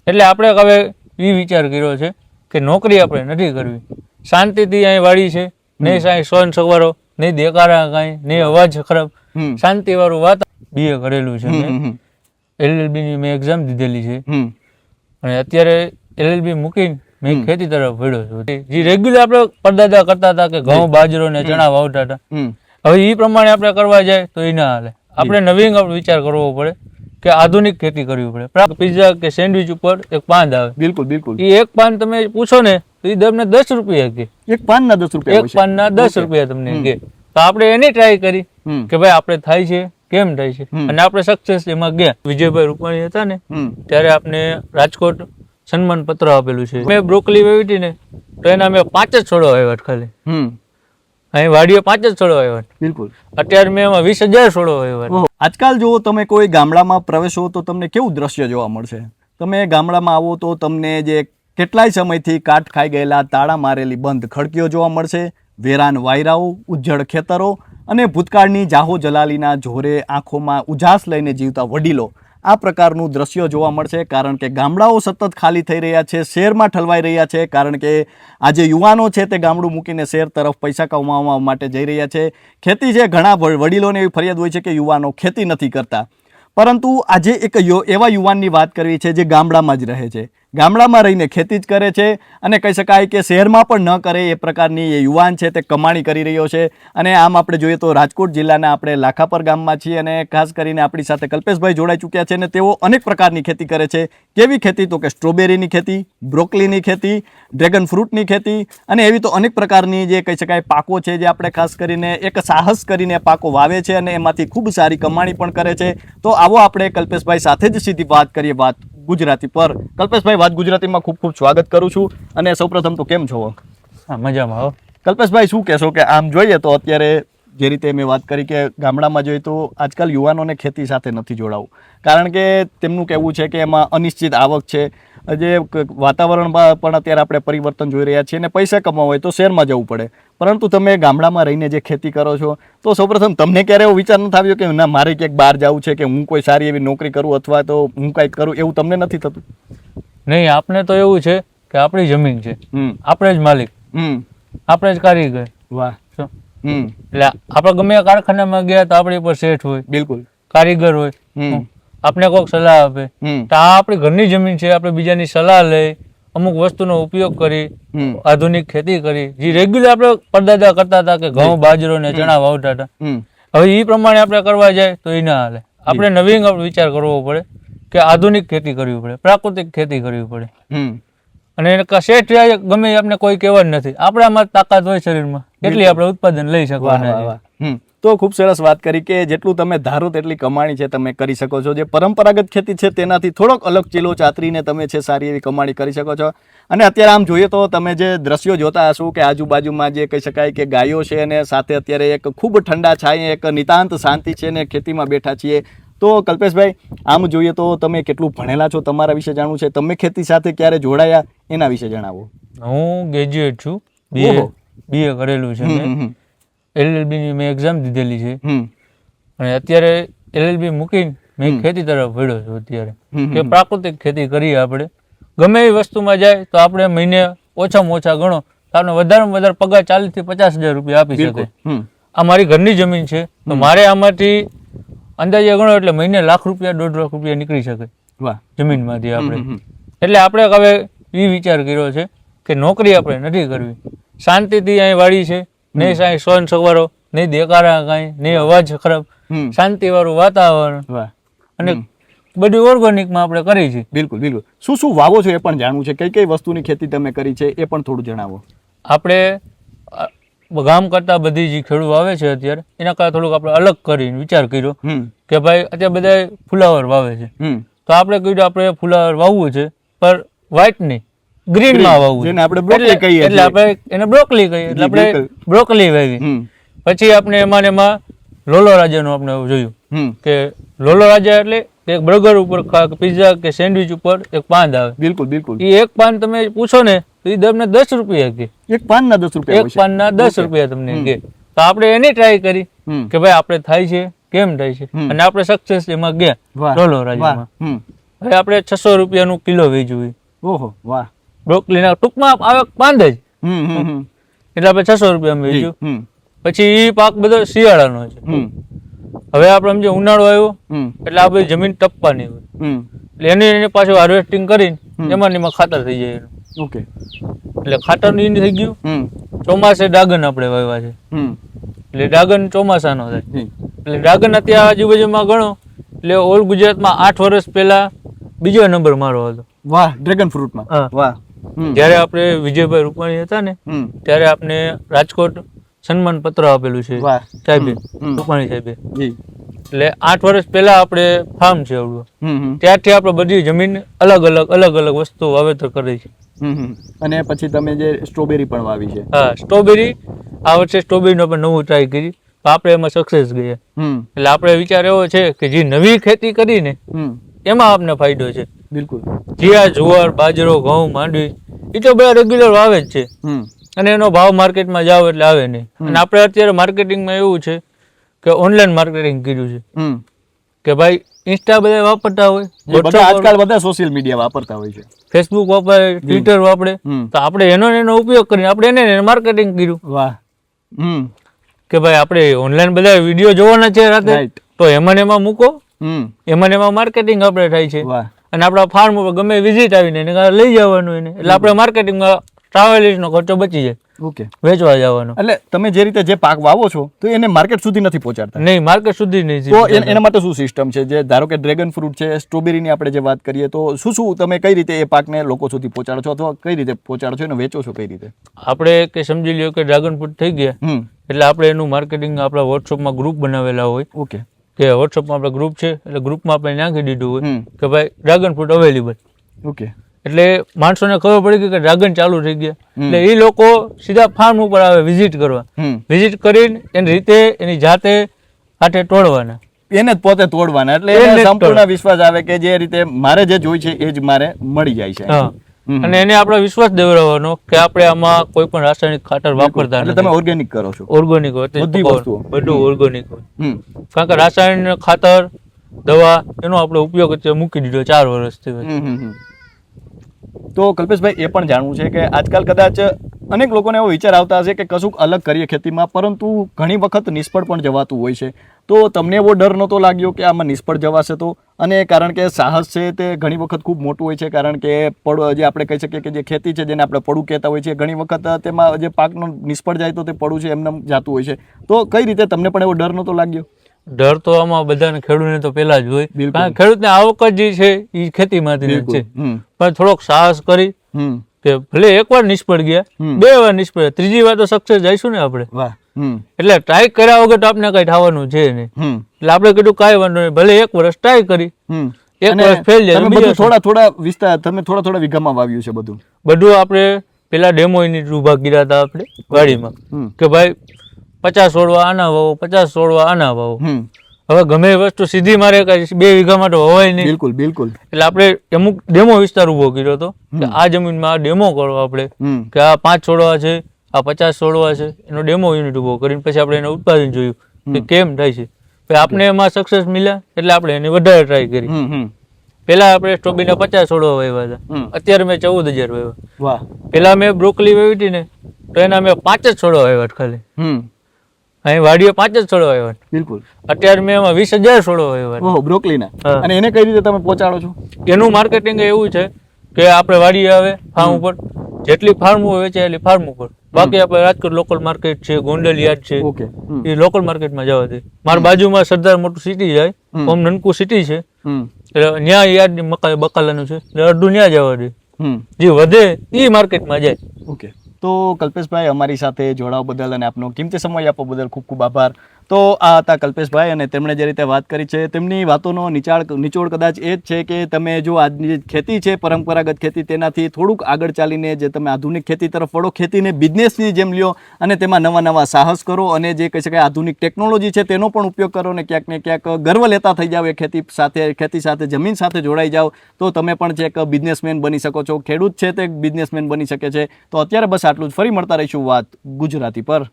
એટલે આપણે હવે એ વિચાર કર્યો છે કે નોકરી આપણે નથી કરવી, શાંતિથી અહીં વાડી છે, નહીં સાંઈ સોન સવારો, નહીં દેકારા કાંઈ, નહીં અવાજ ખરાબ, શાંતિ વાળું વાત. બીએ કરેલું છે મેં, LLB ની મેં એક્ઝામ દીધેલી છે અને અત્યારે LLB મૂકીને મેં ખેતી તરફ વળ્યો છું. જે રેગ્યુલર આપણે પરદાદા કરતા હતા કે ઘઉં બાજરો ને ચણા વાવતા હતા, હવે એ પ્રમાણે આપણે કરવા જાય તો એ ના હાલે. આપણે નવીન વિચાર કરવો પડે કે આધુનિક ખેતી કરવી પડે. પિઝા કે સેન્ડવિચ ઉપર એક પાન આવે, બિલકુલ બિલકુલ, એ એક પાન તમે પૂછો ને તો એ તમને 10 રૂપિયા કે એક પાનના 10 રૂપિયા, એક પાનના 10 રૂપિયા તમને કે. તો આપણે એની ટ્રાય કરી કે ભાઈ આપણે થાય છે કેમ થાય છે, અને આપણે સક્સેસ એમાં ગયા. વિજયભાઈ રૂપાણી હતા ને ત્યારે આપણે રાજકોટ સન્માન પત્ર આપેલું છે. મેં બ્રોકલી વાવી હતી ને તો એના મેં 5 જ છોડો આવ્યા ખાલી, અહીં વાડીએ 5 જ છોડો આવ્યા. બિલકુલ. અત્યારે મેં એમાં 20,000 છોડો આવ્યા. આજકાલ જો તમે કોઈ ગામડામાં પ્રવેશો તો તમને કેવું દ્રશ્ય જોવા મળશે? તમે ગામડામાં આવો તો તમને જે કેટલાય સમયથી કાટ ખાઈ ગયેલા તાળા મારેલી બંધ ખડકીઓ જોવા મળશે, વેરાન વાયરાઓ, ઉજ્જડ ખેતરો અને ભૂતકાળની જાહો જલાલીના જોરે આંખોમાં ઉજાસ લઈને જીવતા વડીલો. આ પ્રકારનું દ્રશ્ય જોવા મળશે કારણ કે ગામડાઓ સતત ખાલી થઈ રહ્યા છે, શહેરમાં ઠલવાઈ રહ્યા છે, કારણ કે આજે યુવાનો છે તે ગામડું મૂકીને શહેર તરફ પૈસા કમાવા માટે જઈ રહ્યા છે. ખેતી છે, ઘણા વડીલોને એવી ફરિયાદ હોય છે કે યુવાનો ખેતી નથી કરતા, પરંતુ આજે એક એવા યુવાનની વાત કરવી છે જે ગામડામાં જ રહે છે, ગામડામાં રહીને ખેતી જ કરે છે અને કહી શકાય કે શહેરમાં પણ ન કરે એ પ્રકારની એ યુવાન છે તે કમાણી કરી રહ્યો છે. અને આમ આપણે જોઈએ તો રાજકોટ જિલ્લાના આપણે લાખાપર ગામમાં છીએ અને ખાસ કરીને આપણી સાથે કલ્પેશભાઈ જોડાઈ ચૂક્યા છે અને તેઓ અનેક પ્રકારની ખેતી કરે છે. કેવી ખેતી? તો કે સ્ટ્રોબેરીની ખેતી, બ્રોકલીની ખેતી, ડ્રેગન ફ્રૂટની ખેતી અને એવી તો અનેક પ્રકારની જે કહી શકાય પાકો છે જે આપણે ખાસ કરીને એક સાહસ કરીને પાકો વાવે છે અને એમાંથી ખૂબ સારી કમાણી પણ કરે છે. તો આવો આપણે કલ્પેશભાઈ સાથે જ સીધી વાત કરીએ, વાત ગુજરાતી પર. કલ્પેશભાઈ, વાત ગુજરાતીમાં ખૂબ ખૂબ સ્વાગત કરું છું. અને સૌપ્રથમ તો કેમ છો? મજામાં. હો કલ્પેશભાઈ, શું કહેશો કે આમ જોઈએ તો અત્યારે જે રીતે મેં વાત કરી કે ગામડામાં જોઈએ તો આજકાલ યુવાનોને ખેતી સાથે નથી જોડાવું, કારણ કે તેમનું કહેવું છે કે એમાં અનિશ્ચિત આવક છે, જે વાતાવરણમાં પણ અત્યારે આપણે પરિવર્તન જોઈ રહ્યા છીએ અને પૈસા કમાવા હોય તો શહેરમાં જવું પડે. પરંતુ તમે ગામડામાં રહીને જે ખેતી કરો છો તો સૌપ્રથમ તમને ક્યારે એવો વિચાર નથી આવ્યો કે ના મારે ક્યાંક બહાર જવું છે, કે હું કોઈ સારી એવી નોકરી કરું અથવા તો હું કંઈક કરું, એવું તમને નથી થતું? નહીં, આપણે તો એવું છે કે આપણી જમીન છે, આપણે જ માલિક, આપણે જ કારીગર. વાહ. એટલે આપણે ગમે કારખાનામાં ગયા તો આપણી પર શેઠ હોય, બિલકુલ કારીગર હોય, આપણે કોઈક સલાહ આપે. તો આ આપણી ઘરની જમીન છે, આપણે બીજાની સલાહ લઈ અમુક વસ્તુનો ઉપયોગ કરી આધુનિક ખેતી કરી. જે રેગ્યુલર આપણે પરદાદા કરતા હતા કે ઘઉં બાજરો ને ચણા વાવતા હતા, હવે એ પ્રમાણે આપણે કરવા જાય તો એ ના હાલે. આપણે નવીન વિચાર કરવો પડે કે આધુનિક ખેતી કરવી પડે, પ્રાકૃતિક ખેતી કરવી પડે. અને શેઠ ગમે આપણે કોઈ કહેવા જ નથી, આપણામાં તાકાત હોય શરીરમાં એટલી આપણે ઉત્પાદન લઈ શકવાના. તો ખૂબ સરસ વાત કરી કે જેટલું તમે ધારો તેટલી કમાણી છે તમે કરી શકો છો. જે પરંપરાગત ખેતી છે તેનાથી થોડોક અલગ ચીલો ચાતરીને તમે છે સારી એવી કમાણી કરી શકો છો. અને અત્યારે આમ જોઈએ તો તમે જે દ્રશ્યો જોતા હશો કે આજુબાજુમાં જે કહી શકાય કે ગાયો છે અને સાથે અત્યારે એક ખૂબ ઠંડા છાંયે એક નિતાંત શાંતિ છે ને ખેતીમાં બેઠા છીએ. તો કલ્પેશભાઈ, આમ જોઈએ તો તમે કેટલું ભણેલા છો, તમારા વિશે જાણવું છે, તમે ખેતી સાથે ક્યારે જોડાયા એના વિશે જણાવો. હું ગ્રેજ્યુએટ છું, બીએ કરેલું છે, LLB ની મેં એક્ઝામ દીધેલી છે અને અત્યારે LLB મૂકીને મેં ખેતી તરફ વળ્યો છું. અત્યારે કે પ્રાકૃતિક ખેતી કરીએ આપણે, ગમે એવી વસ્તુમાં જાય તો આપણે મહિને ઓછામાં ઓછા ગણો તો આપણે વધારેમાં વધારે પગાર 40,000 થી 50,000 રૂપિયા આપી શકે. આ મારી ઘરની જમીન છે તો મારે આમાંથી અંદાજે ગણો એટલે મહિને ₹1,00,000 ₹1.5 લાખ નીકળી શકે જમીનમાંથી આપણે. એટલે આપણે હવે એ વિચાર કર્યો છે કે નોકરી આપણે નથી કરવી, શાંતિથી અહીં વાડી છે, નહીં સાંઈ સોન સવારો, નહીં દેકારા કાંઈ, નહીં અવાજ ખરાબ, શાંતિ વાળું વાતાવરણ અને બધું ઓર્ગેનિકમાં આપણે કરી છે. બિલકુલ બિલકુલ. શું શું વાવો છો એ પણ જાણવું છે, કઈ કઈ વસ્તુની ખેતી તમે કરી છે એ પણ થોડું જણાવો. આપણે ગામ કરતા બધી જે ખેડૂત વાવે છે અત્યારે એના કરતા થોડુંક આપણે અલગ કરીને વિચાર કર્યો કે ભાઈ અત્યારે બધા ફુલાવર વાવે છે તો આપણે કીધું આપણે ફુલાવર વાવવું છે પણ વ્હાઈટ નહીં, ગ્રીન માં વાવવું, જેને આપણે બ્રોકલી કહીએ, એટલે આપણે એને બ્રોકલી કહીએ, એટલે આપણે બ્રોકલી વાવી. પછી આપણે એમાં લોલો રાજાનું આપણે જોયું કે લોલો રાજા એટલે એક બર્ગર ઉપર, પિઝા કે સેન્ડવિચ ઉપર એક પાન આવે. બિલકુલ બિલકુલ. એ એક પાન તમે પૂછો ને તો એ તમને 10 રૂપિયા કે એક પાનના 10 રૂપિયા, એક પાનના 10 રૂપિયા તમને કે. તો આપણે એની ટ્રાય કરી કે ભાઈ આપણે થાય છે કેમ થાય છે અને આપણે સક્સેસ એમાં ગયા લોલો રાજામાં. હવે આપણે 600 રૂપિયાનું કિલો વેચવું. ઓહો વાહ. બ્રોકલીના ટૂંકમાં આવક 5 જ, એટલે આપણે 600 રૂપિયામાં વેચ્યું. પછી એ પાક બધો શિયાળાનો છે. હવે આપણે સમજો ઉનાળો આવ્યો એટલે આ બધી જમીન ટપવાની હોય, એટલે એને પાછું હાર્વેસ્ટિંગ કરીને એમાં ખાતર થઈ જાય એનું. ઓકે, એટલે ખાતરનું ઈંડ થઈ ગયું. ચોમાસે ડાગન આપણે વાવ્યા છે, એટલે ડાગન ચોમાસાનો થાય. એટલે ડાગન અત્યારે આજુબાજુમાં ગણો એટલે ઓલ ગુજરાતમાં 8 વર્ષ પહેલા બીજો નંબર મારો હતો. વાહ, ડ્રેગન ફ્રૂટમાં. વાહ. જયારે આપણે વિજયભાઈ રૂપાણી હતા ને ત્યારે આપણે રાજકોટ સન્માન પત્ર આપેલું છે સાહેબે, રૂપાણી સાહેબે. એટલે 8 વર્ષ પહેલા આપણે ફાર્મ છે આવડું, ત્યારથી આપણે બધી જમીન અલગ અલગ વસ્તુ વાવેતર કરી છે. અને પછી તમે જે સ્ટ્રોબેરી પણ વાવી છે. હા, સ્ટ્રોબેરી આ વર્ષે સ્ટ્રોબેરીનો આપણે નવું ટ્રાય કરી, આપણે એમાં સક્સેસ ગયા. એટલે આપણે વિચાર એવો છે કે જે નવી ખેતી કરીને એમાં આપને ફાયદો છે. બિલકુલ. જે આ જુવાર, બાજરો, ઘઉં, માંડવી એ તો બધા રેગ્યુલર વાવે જ છે, અને એનો ભાવ માર્કેટમાં જાવ એટલે આવે નહીં. અને આપણે અત્યારે માર્કેટિંગમાં એવું છે કે ઓનલાઈન માર્કેટિંગ કર્યું છે કે ભાઈ ઇન્સ્ટા બધા વાપરતા હોય, આજકાલ બધા સોશિયલ મીડિયા વાપરતા હોય છે, ફેસબુક વાપરે, ટ્વિટર વાપરે, તો આપણે એનો ઉપયોગ કરીને આપણે એને માર્કેટિંગ કર્યું. વાહ. કે ભાઈ આપણે ઓનલાઈન બધા વિડીયો જોવાના છે રાતે, તો એમાં મૂકો, એમાં માર્કેટિંગ આપણે થાય છે. અને આપણા ફાર્મ ઉપર ગમે વિઝિટ આવીને એને લઈ જવાનું એને, એટલે આપણે માર્કેટિંગમાં ટ્રાવેલિંગનો ખર્ચો બચી જાય. ઓકે, વેચવા જવાનો. એટલે તમે જે રીતે જે પાક વાવો છો તો એને માર્કેટ સુધી નથી પહોંચાડતા? નહીં, માર્કેટ સુધી નહીં. તો એના માટે શું સિસ્ટમ છે? જે ધારો કે ડ્રેગન ફ્રૂટ છે, સ્ટ્રોબેરીની આપણે જે વાત કરીએ, તો શું તમે કઈ રીતે એ પાકને લોકો સુધી પહોંચાડો છો, અથવા કઈ રીતે પહોંચાડો છો અને વેચો છો કઈ રીતે? આપણે કે સમજી લ્યો કે ડ્રેગન ફ્રૂટ થઈ ગયા એટલે આપણે એનું માર્કેટિંગ આપણા વોટ્સઅપમાં ગ્રુપ બનાવેલા હોય. ઓકે, કે વોટ્સઅપમાં આપણે ગ્રુપ છે એટલે ગ્રુપમાં આપણે નાખી દીધું હોય કે ભાઈ ડ્રેગન ફ્રૂટ અવેલેબલ. ઓકે, એટલે માણસોને ખબર પડી ગઈ કે ડ્રેગન ચાલુ થઈ ગયા, એટલે એ લોકો સીધા ફાર્મ ઉપર આવે વિઝિટ કરવા. વિઝિટ કરીને એની રીતે એની જાતે હાથે તોડવાના, એને જ પોતે તોડવાના, એટલે એને સંપૂર્ણ વિશ્વાસ આવે કે જે રીતે મારે જે જોઈ છે એ જ મારે મળી જાય છે. અને એને આપણે વિશ્વાસ દેવડાવવાનો કે આપણે આમાં કોઈ પણ રાસાયણિક ખાતર વાપરતા નથી. તમે ઓર્ગેનિક કરો છો? ઓર્ગેનિક હોય, બધી વસ્તુઓ બધું ઓર્ગેનિક હોય. કારણ કે રાસાયણિક ખાતર, દવા એનો આપણે ઉપયોગ અત્યારે મૂકી દીધો 4 વર્ષથી. તો કલ્પેશભાઈ, એ પણ જાણવું છે કે આજકાલ કદાચ અનેક લોકોને એવો વિચાર આવતા હશે કે કશુંક અલગ કરીએ ખેતીમાં, પરંતુ ઘણી વખત નિષ્ફળ પણ જવાતું હોય છે. તો તમને એવો ડર નહોતો લાગ્યો કે આમાં નિષ્ફળ જવાશે તો? અને કારણ કે સાહસ છે તે ઘણી વખત ખૂબ મોટું હોય છે, કારણ કે જે આપણે કહી શકીએ કે જે ખેતી છે જેને આપણે પડું કહેતા હોય છે, ઘણી વખત તેમાં જે પાકનો નિષ્ફળ જાય તો તે પડું છે એમને જાતું હોય છે. તો કઈ રીતે તમને પણ એવો ડર નહોતો લાગ્યો? ડર તો આમાં બધાને, ખેડૂતને તો પેલા જ હોય, કારણ કે ખેડૂતને આવક જ જે છે એ ખેતીમાંથી છે. પણ થોડોક સાહસ કરી કે ભલે એકવાર નિષ્ફળ ગયા, 2 વાર નિષ્ફળ, 3જી વાર તો સક્સેસ જઈશું ને આપણે. એટલે ટ્રાય કર્યા વગર તો આપણે કઈ થવાનું છે નહીં. એટલે આપણે કીધું કાંઈ વાંધો નહીં, ભલે 1 વર્ષ ટ્રાય કરી, 1 વર્ષ ફેલ જાય. થોડા વિસ્તાર તમે થોડા વીઘામાં વાવ્યું છે બધું આપણે પેલા ડેમો યુનિટ ઉભા કર્યા હતા આપણે વાડીમાં કે ભાઈ 50 છોડવા આના વાવો, 50 છોડવા આના વાવો. હવે ગમે એ વસ્તુ સીધી મારે 2 વીઘામાં તો હોવાય નહીં. બિલકુલ બિલકુલ. એટલે આપણે અમુક ડેમો વિસ્તાર ઉભો કર્યો હતો કે આ જમીનમાં આ ડેમો કરો આપણે, કે આ 5 છોડવા છે, આ 50 છોડવા છે, એનો ડેમો યુનિટ ઉભો કરીને પછી આપણે એનું ઉત્પાદન જોયું કે કેમ થાય છે. પછી આપણે એમાં સક્સેસ મળ્યા એટલે આપણે એની વધારે ટ્રાય કરી. પેલા આપણે સ્ટ્રોબેરીના 50 છોડવા વાવ્યા હતા, અત્યારે મેં 14,000 વાવ્યા. પેલા મેં બ્રોકલી વાવી હતી ને તો એના મેં 5 જ છોડવા વાવ્યા ખાલી. અહીં વાડીએ 5 જ છોડવા આવ્યા. બિલકુલ. અત્યારે મેં એમાં 20,000 છોડવા આવ્યા. ઓહો, બ્રોકલીના. અને એને કઈ રીતે તમે પહોંચાડો છો? એનું માર્કેટિંગ એવું છે કે આપણે વાડીએ આવે ફાર્મ ઉપર, જેટલી ફાર્મો વેચે એટલી ફાર્મ ઉપર, બાકી આપણે રાજકોટ લોકલ માર્કેટ છે, ગોંડલ યાર્ડ છે, એ લોકલ માર્કેટમાં જવા દે. મારા બાજુમાં સરદાર મોટું સિટી જાય, ઓમ નનકુ સિટી છે, એટલે ન્યા યાર્ડ બકાલાનું છે, એટલે અડધું ન્યા જવા દે. જે વધે એ માર્કેટમાં જાય. ઓકે. તો કલ્પેશભાઈ, અમારી સાથે જોડાવા બદલ અને આપનો કિંમતી સમય આપવા બદલ ખૂબ ખૂબ આભાર. તો આ હતા કલ્પેશભાઈ, અને તેમણે જે રીતે વાત કરી છે તેમની વાતોનો નિચોડ કદાચ એ જ છે કે તમે જો આજની જે ખેતી છે પરંપરાગત ખેતી, તેનાથી થોડુંક આગળ ચાલીને જે તમે આધુનિક ખેતી તરફ વળો, ખેતીને બિઝનેસની જેમ લ્યો અને તેમાં નવા સાહસ કરો, અને જે કહી શકાય આધુનિક ટેકનોલોજી છે તેનો પણ ઉપયોગ કરો, અને ક્યાંક ને ક્યાંક ગર્વ લેતા થઈ જાવ એ ખેતી સાથે જમીન સાથે જોડાઈ જાઓ, તો તમે પણ જે એક બિઝનેસમેન બની શકો છો. ખેડૂત છે તે બિઝનેસમેન બની શકે છે. તો અત્યારે બસ આટલું જ. ફરી મળતા રહીશું વાત ગુજરાતી પર.